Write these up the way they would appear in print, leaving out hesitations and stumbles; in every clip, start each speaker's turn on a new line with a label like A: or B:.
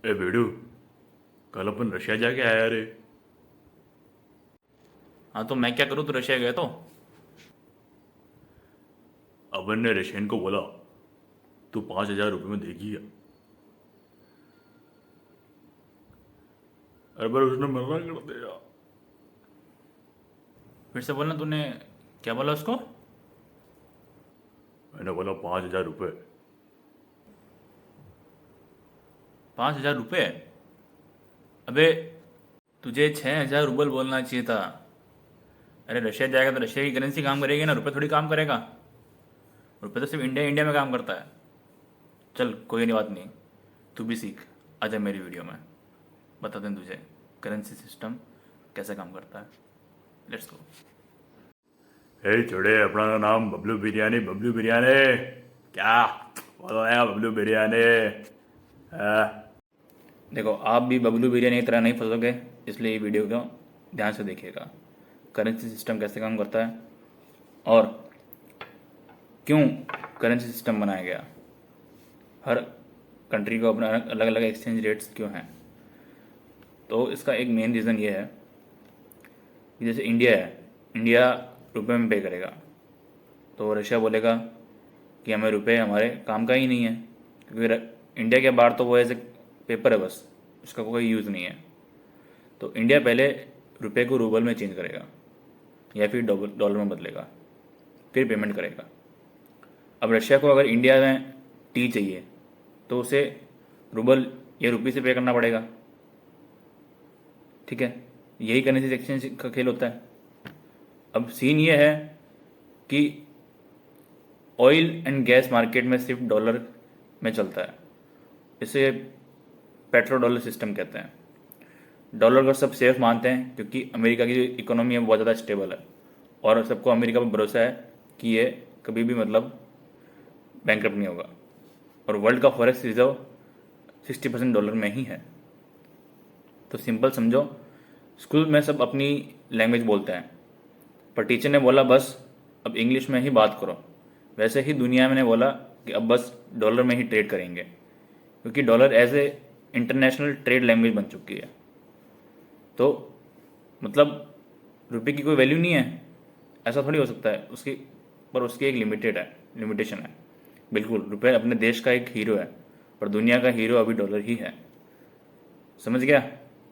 A: ए बेडू, कल अपन रशिया जाके आया रे।
B: हाँ तो मैं क्या करूँ, तो रशिया गया तो।
A: अपन ने रशियन को बोला तू 5,000 रुपये में देगी। अरे पर उसने मना कर दिया।
B: फिर से बोलना, तूने क्या बोला उसको।
A: मैंने बोला 5,000 रुपये।
B: 5,000 रुपये? अबे, तुझे 6,000 रूबल बोलना चाहिए था। अरे रशिया जाएगा तो रशिया की करेंसी काम करेगी ना, रुपये थोड़ी काम करेगा। रुपये तो सिर्फ इंडिया इंडिया में काम करता है। चल कोई नहीं, बात नहीं, तू भी सीख, आजा मेरी वीडियो में, बताते हैं तुझे करेंसी सिस्टम कैसे काम करता है। Let's go.
A: हे छोड़े, अपना नाम बबलू बिरयानी, बबलू बिरयानी। क्या बोलो यार, बबलू बिरयानी। हाँ।
B: देखो, आप भी बबलू बिरयानी की तरह नहीं फंसोगे, इसलिए ये वीडियो को ध्यान से देखिएगा। करेंसी सिस्टम कैसे काम करता है और क्यों करेंसी सिस्टम बनाया गया, हर कंट्री को अपना अलग अलग एक्सचेंज रेट्स क्यों हैं। तो इसका एक मेन रीज़न ये है कि जैसे इंडिया है, इंडिया रुपए में पे करेगा, तो रशिया बोलेगा कि हमें रुपए हमारे काम का ही नहीं है, क्योंकि इंडिया के बाहर तो वो ऐसे पेपर है बस, उसका कोई यूज़ नहीं है। तो इंडिया पहले रुपए को रूबल में चेंज करेगा या फिर डॉलर में बदलेगा, फिर पेमेंट करेगा। अब रशिया को अगर इंडिया में टी चाहिए तो उसे रूबल या रुपये से पे करना पड़ेगा, ठीक है। यही करेंसी एक्सचेंज का खेल होता है। अब सीन ये है कि ऑयल एंड गैस मार्केट में सिर्फ डॉलर में चलता है, इसे पेट्रो डॉलर सिस्टम कहते हैं। डॉलर को सब सेफ मानते हैं क्योंकि अमेरिका की जो इकोनॉमी है वो बहुत ज़्यादा स्टेबल है और सबको अमेरिका पर भरोसा है कि ये कभी भी मतलब बैंकरप्ट नहीं होगा। और वर्ल्ड का फॉरेक्स रिजर्व 60% डॉलर में ही है। तो सिंपल समझो, स्कूल में सब अपनी लैंग्वेज बोलते हैं, पर टीचर ने बोला बस अब इंग्लिश में ही बात करो। वैसे ही दुनिया में ने बोला कि अब बस डॉलर में ही ट्रेड करेंगे, क्योंकि dollar as a international trade language बन चुकी है। तो मतलब रुपये की कोई वैल्यू नहीं है, ऐसा थोड़ी हो सकता है उसकी, पर उसकी एक लिमिटेशन है। बिल्कुल, रुपये अपने देश का एक हीरो है, पर दुनिया का हीरो अभी डॉलर ही है। समझ गया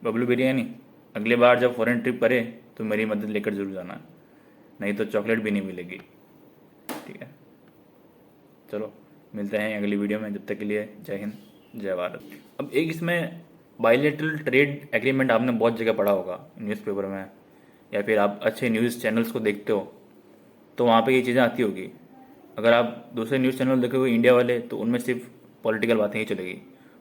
B: बबलू बिरयानी? अगली बार जब फॉरेन ट्रिप करे तो मेरी मदद लेकर जरूर जाना, नहीं तो चॉकलेट भी नहीं मिलेगी, ठीक है। चलो मिलते हैं अगली वीडियो में, जब तक के लिए जय हिंद, जय भारत। अब एक इसमें बायलैटरल ट्रेड एग्रीमेंट आपने बहुत जगह पढ़ा होगा न्यूज़पेपर में, या फिर आप अच्छे न्यूज़ चैनल्स को देखते हो तो वहाँ पे ये चीज़ें आती होगी। अगर आप दूसरे न्यूज़ चैनल देखोगे इंडिया वाले, तो उनमें सिर्फ पॉलिटिकल बातें ही चलेगी।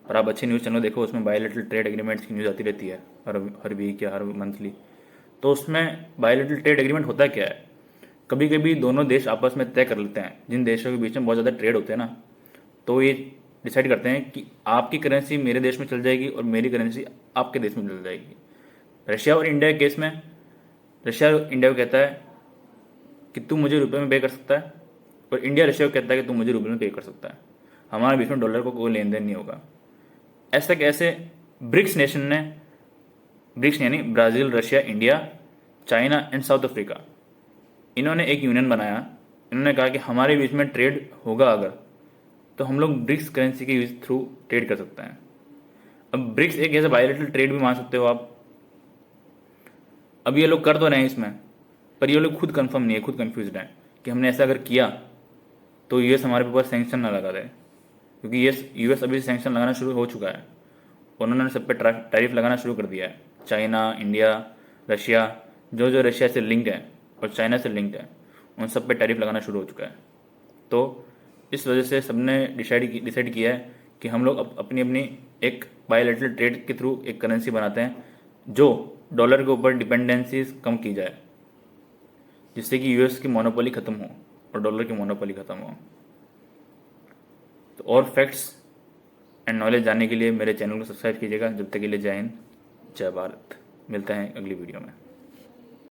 B: और आप अच्छे न्यूज़ चैनल देखो, उसमें बायलैटरल ट्रेड एग्रीमेंट्स की न्यूज़ आती रहती है हर हर वीक या हर मंथली। तो उसमें बायलैटरल ट्रेड एग्रीमेंट होता क्या है, कभी कभी दोनों देश आपस में तय कर लेते हैं, जिन देशों के बीच में बहुत ज़्यादा ट्रेड होते हैं ना, तो ये डिसाइड करते हैं कि आपकी करेंसी मेरे देश में चल जाएगी और मेरी करेंसी आपके देश में चल जाएगी। रशिया और इंडिया के केस में रशिया इंडिया को कहता है कि तू मुझे रुपए में पे कर सकता है, और इंडिया रशिया को कहता है कि तू मुझे रुपए में पे कर सकता है। हमारे बीच में डॉलर को कोई लेन देन नहीं होगा। ऐसा कैसे? ब्रिक्स नेशन ने, ब्रिक्स यानी Brazil, Russia, India, China and south Africa, इन्होंने एक यूनियन बनाया। इन्होंने कहा कि हमारे बीच में ट्रेड होगा अगर, तो हम लोग ब्रिक्स करेंसी के यूज थ्रू ट्रेड कर सकते हैं। अब ब्रिक्स एक ऐसा बायलैटरल ट्रेड भी मान सकते हो आप। अब ये लोग कर तो रहे हैं इसमें, पर ये लोग खुद कंफर्म नहीं है, खुद कंफ्यूज हैं कि हमने ऐसा अगर किया तो यूएस हमारे ऊपर सैंक्शन ना लगा दे, क्योंकि यूएस अभी सैंक्शन लगाना शुरू हो चुका है। उन्होंने सब पे टैरिफ लगाना शुरू कर दिया है। चाइना, इंडिया, रशिया, जो जो रशिया से लिंक्ड है और चाइना से लिंक्ड है, उन सब पे टैरिफ लगाना शुरू हो चुका है। तो इस वजह से सबने डिसाइड किया है कि हम लोग अपनी अपनी एक बायलैटरल ट्रेड के थ्रू एक करेंसी बनाते हैं जो डॉलर के ऊपर डिपेंडेंसी कम की जाए, जिससे कि यूएस की मोनोपोली खत्म हो और डॉलर की मोनोपोली खत्म हो। तो और फैक्ट्स एंड नॉलेज जानने के लिए मेरे चैनल को सब्सक्राइब कीजिएगा। जब तक के लिए जय हिंद, जय भारत। मिलते हैं अगली वीडियो में।